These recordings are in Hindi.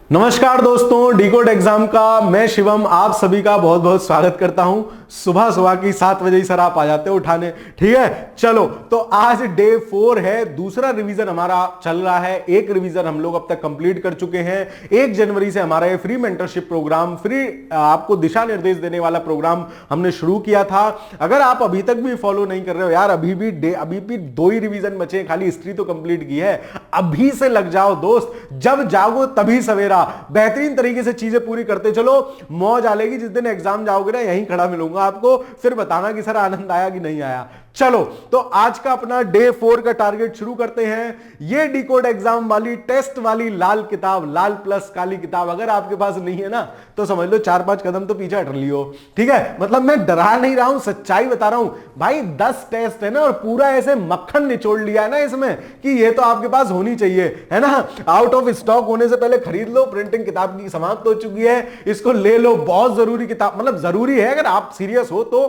नमस्कार दोस्तों, डीकोड एग्जाम का मैं शिवम आप सभी का बहुत बहुत स्वागत करता हूं। सुबह सुबह की 7 बजे ही सर आप आ जाते हो उठाने, ठीक है। चलो तो आज डे 4 है, दूसरा रिवीजन हमारा चल रहा है। एक रिवीजन हम लोग अब तक कंप्लीट कर चुके हैं। 1 जनवरी से हमारा ये फ्री मेंटरशिप प्रोग्राम, फ्री आपको दिशा निर्देश देने वाला प्रोग्राम हमने शुरू किया था। अगर आप अभी तक भी फॉलो नहीं कर रहे हो यार, अभी भी 2 ही रिवीजन बचे हैं, खाली हिस्ट्री तो कंप्लीट की है। अभी से लग जाओ दोस्त, जब जागो तभी सवेरा। बेहतरीन तरीके से चीजें पूरी करते चलो, मौज आ लेगी। जिस दिन एग्जाम जाओगे ना, यहीं खड़ा मिलूंगा आपको, फिर बताना कि सर आनंद आया कि नहीं आया। चलो तो आज का अपना डे 4 का टारगेट शुरू करते हैं। ये डीकोड एग्जाम वाली टेस्ट वाली लाल किताब, लाल प्लस काली किताब अगर आपके पास नहीं है ना, तो समझ लो 4-5 कदम तो पीछे हट लियो, ठीक है। मतलब मैं डरा नहीं रहा हूं, सच्चाई बता रहा हूं भाई। 10 टेस्ट है ना, और पूरा ऐसे मक्खन निचोड़ लिया है ना इसमें कि ये तो आपके पास होनी चाहिए, है ना। आउट ऑफ स्टॉक होने से पहले खरीद लो। प्रिंटिंग किताब की समाप्त हो चुकी है, इसको ले लो। बहुत जरूरी किताब, मतलब जरूरी है अगर आप सीरियस हो तो।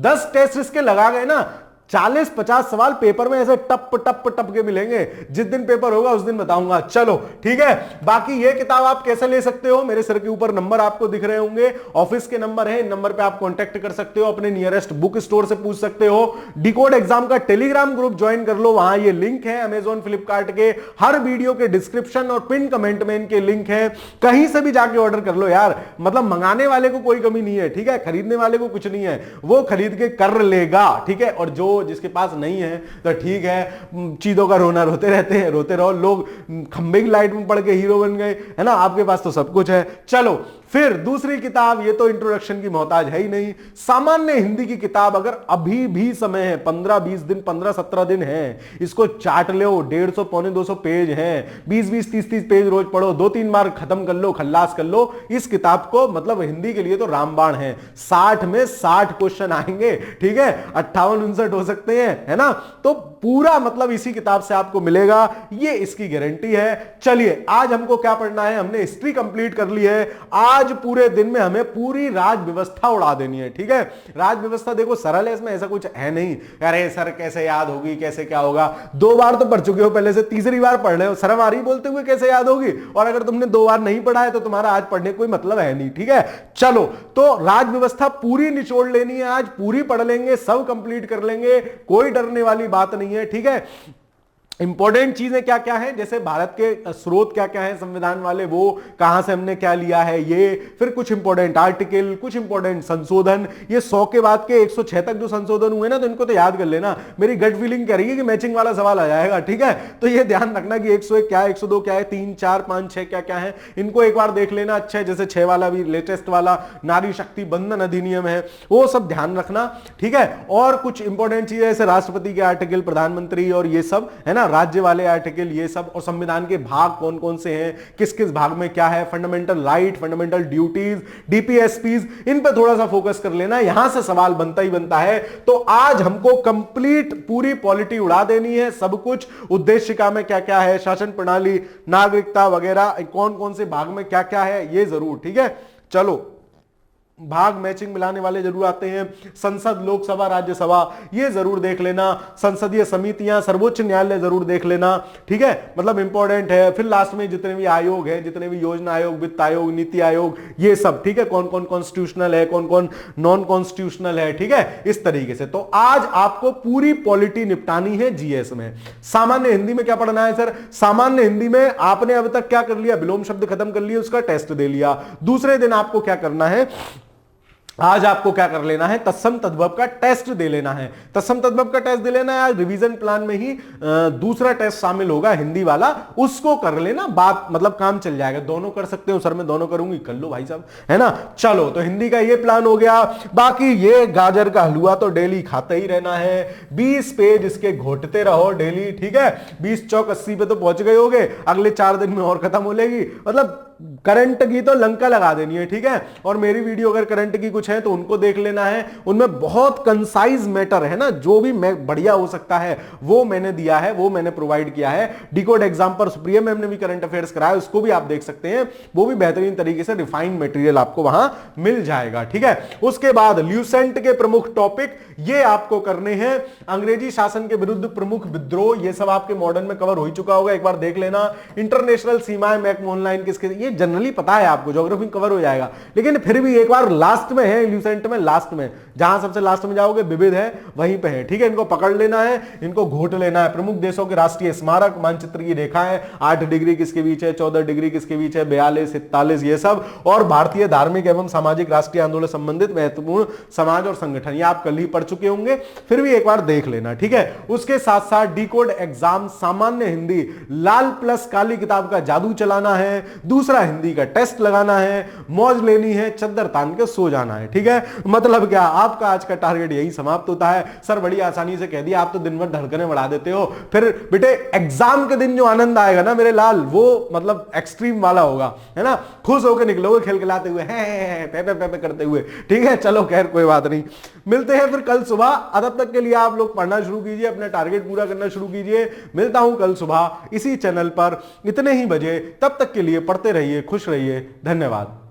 10 टेस्ट इसके लगा गए ना, 40-50 सवाल पेपर में ऐसे टप टप टप के मिलेंगे। जिस दिन पेपर होगा उस दिन बताऊंगा। चलो ठीक है। बाकी ये किताब आप कैसे ले सकते हो, मेरे सर के ऊपर नंबर आपको दिख रहे होंगे, ऑफिस के नंबर है। इन नंबर पे आप कांटेक्ट कर सकते हो, अपने नियरेस्ट बुक स्टोर से पूछ सकते हो। डीकोड एग्जाम का टेलीग्राम ग्रुप ज्वाइन कर लो, वहां ये लिंक है अमेजॉन फ्लिपकार्ट के हर वीडियो के डिस्क्रिप्शन और पिन कमेंट में इनके लिंक है। कहीं से भी जाके ऑर्डर कर लो यार, मतलब मंगाने वाले को कोई कमी नहीं है, ठीक है। खरीदने वाले को कुछ नहीं है, वो खरीद के कर लेगा, ठीक है। और जो जिसके पास नहीं है तो ठीक है, चीजों का रोना रोते रहते हैं, रोते रहो। लोग खंबे की लाइट में पड़ के हीरो बन गए, है ना। आपके पास तो सब कुछ है। चलो फिर दूसरी किताब, ये तो इंट्रोडक्शन की मोहताज है ही नहीं। सामान्य हिंदी की किताब, अगर अभी भी समय है, 15-20 दिन, 15-17 दिन है, इसको चाट लो। 150 पौने 200 पेज हैं, 20-20 30-30 पेज रोज पढ़ो, 2-3 बार खत्म कर लो, खल्लास कर लो इस किताब को। मतलब हिंदी के लिए तो रामबाण है। 60 में 60 क्वेश्चन आएंगे, ठीक है। 58-59 हो सकते हैं, है ना। तो पूरा मतलब इसी किताब से आपको मिलेगा, ये इसकी गारंटी है। चलिए आज हमको क्या पढ़ना है, हमने हिस्ट्री कंप्लीट कर ली है। आज पूरे दिन में हमें पूरी राज व्यवस्था उड़ा देनी है, ठीक है। राज व्यवस्था देखो सरल है, इसमें ऐसा कुछ है नहीं अरे सर कैसे याद होगी, कैसे क्या होगा। 2 बार तो पढ़ चुके हो पहले से, तीसरी बार पढ़ रहे हो। शर्म आ रही बोलते हुए कैसे याद होगी। और अगर तुमने 2 बार नहीं पढ़ा है तो तुम्हारा आज पढ़ने कोई मतलब है नहीं, ठीक है। चलो तो राज व्यवस्था पूरी निचोड़ लेनी है आज, पूरी पढ़ लेंगे, सब कंप्लीट कर लेंगे, कोई डरने वाली बात नहीं है, ठीक है। इंपॉर्टेंट चीजें क्या क्या है, जैसे भारत के स्रोत क्या क्या है संविधान वाले, वो कहां से हमने क्या लिया है, ये फिर कुछ इंपॉर्टेंट आर्टिकल, कुछ इंपॉर्टेंट संशोधन। ये 100 के बाद के 106 तक जो संशोधन हुए ना, तो इनको तो याद कर लेना। मेरी गट फीलिंग कह रही है कि मैचिंग वाला सवाल आ जाएगा, ठीक है। तो ये ध्यान रखना कि 101 क्या है, 102 क्या है, 3, 4, 5, 6 क्या क्या है, इनको एक बार देख लेना। अच्छा है, जैसे 6 वाला भी लेटेस्ट वाला नारी शक्ति बंधन अधिनियम है, वो सब ध्यान रखना, ठीक है। और कुछ इंपॉर्टेंट चीजें जैसे राष्ट्रपति के आर्टिकल, प्रधानमंत्री और ये सब, है ना, राज्य वाले आर्टिकल, ये सब। और संविधान के भाग कौन कौन से हैं, किस किस भाग में क्या है, fundamental right, fundamental duties, DPSPs, इन पे थोड़ा सा फोकस कर लेना। यहां से सवाल बनता ही बनता है। तो आज हमको कंप्लीट पूरी पॉलिटी उड़ा देनी है, सब कुछ। उद्देशिका में क्या क्या है, शासन प्रणाली, नागरिकता वगैरह, कौन कौन से भाग में क्या क्या है, ये जरूर, ठीक है। चलो भाग मैचिंग मिलाने वाले जरूर आते हैं। संसद, लोकसभा, राज्यसभा, ये जरूर देख लेना। संसदीय समितियां, सर्वोच्च न्यायालय जरूर देख लेना, ठीक है। मतलब इंपॉर्टेंट है। फिर लास्ट में जितने भी आयोग है, जितने भी योजना आयोग, वित्त आयोग, नीति आयोग, ये सब, ठीक है। कौन कौन कॉन्स्टिट्यूशनल है, कौन कौन नॉन कॉन्स्टिट्यूशनल है, ठीक है। इस तरीके से तो आज आपको पूरी पॉलिटी निपटानी है जीएस में। सामान्य हिंदी में क्या पढ़ना है सर, सामान्य हिंदी में आपने अब तक क्या कर लिया, विलोम शब्द खत्म कर लिया, उसका टेस्ट दे लिया। दूसरे दिन आपको क्या करना है, आज आपको क्या कर लेना है, तत्सम तद्भव का टेस्ट दे लेना है। तत्सम तद्भव का टेस्ट दे लेना है। आज रिवीजन प्लान में ही दूसरा टेस्ट शामिल होगा, हिंदी वाला, उसको कर लेना। बात मतलब काम चल जाएगा। दोनों कर सकते हो सर, मैं दोनों करूंगी, कर लो भाई साहब, है ना। चलो तो हिंदी का ये प्लान हो गया। बाकी ये गाजर का हलवा तो डेली खाते ही रहना है। 20 पेज इसके घोटते रहो डेली, ठीक है। 20 चौक 80 पे तो पहुंच गए होगे, अगले 4 दिन में और खत्म हो लेगी। मतलब करंट की तो लंका लगा देनी है, ठीक है। और मेरी वीडियो अगर करंट की कुछ कुछ हैं तो उनको देख लेना है, उनमें बहुत कंसाइज मैटर है ना, जो भी बढ़िया हो सकता है वो मैंने दिया है, वो मैंने प्रोवाइड किया है। डिकोड एग्जाम पर सुप्रिया मैम ने भी करंट अफेयर्स कराया, उसको भी आप देख सकते हैं, वो भी बेहतरीन तरीके से रिफाइंड मटेरियल आपको वहां मिल जाएगा, ठीक है। उसके बाद ल्यूसेंट के प्रमुख टॉपिक ये आपको करने हैं, अंग्रेजी शासन के विरुद्ध प्रमुख विद्रोह, ये सब आपके मॉडर्न में कवर हो ही चुका होगा, एक बार देख लेना। इंटरनेशनल सीमाएं मैकमोहन लाइन किसके, ये जनरली पता है आपको, ज्योग्राफी कवर हो जाएगा, लेकिन फिर भी एक बार लास्ट में है, ल्यूसेंट में लास्ट में, जहां सबसे लास्ट में जाओगे विविध है वहीं पे है, ठीक है। इनको पकड़ लेना है, इनको घोट लेना है। प्रमुख देशों के राष्ट्रीय स्मारक मानचित्र की रेखा है, 8 डिग्री किसके बीच है, 14 डिग्री किसके बीच है, 42, 47, ये सब, और भारतीय धार्मिक एवं सामाजिक राष्ट्रीय आंदोलन संबंधित महत्वपूर्ण समाज और संगठन, ये आप कल ही पढ़ चुके होंगे, फिर भी एक बार देख लेना, ठीक है। उसके साथ साथ डिकोड एग्जाम सामान्य हिंदी, लाल प्लस काली किताब का जादू चलाना है, दूसरा हिंदी का टेस्ट लगाना है, मौज लेनी है, चद्दर तान के सो जाना है, ठीक है। मतलब क्या, आपका आज का टारगेट यही समाप्त होता है। सर बड़ी आसानी से कह दिया, आप तो दिन भर धड़कने बढ़ा देते हो, फिर बेटे एग्जाम के दिन जो आनंद आएगा ना मेरे लाल, वो मतलब एक्सट्रीम वाला होगा, है ना, खुश होकर निकलोगे खिलखिलाते हुए, पे पे पे पे करते हुए, ठीक है। चलो खैर कोई बात नहीं, मिलते हैं फिर कल सुबह। तब तक के लिए आप लोग पढ़ना शुरू कीजिए, अपना टारगेट पूरा करना शुरू कीजिए। मिलता हूं कल सुबह इसी चैनल पर इतने ही बजे, तब तक के लिए पढ़ते रहिए, खुश रहिए, धन्यवाद।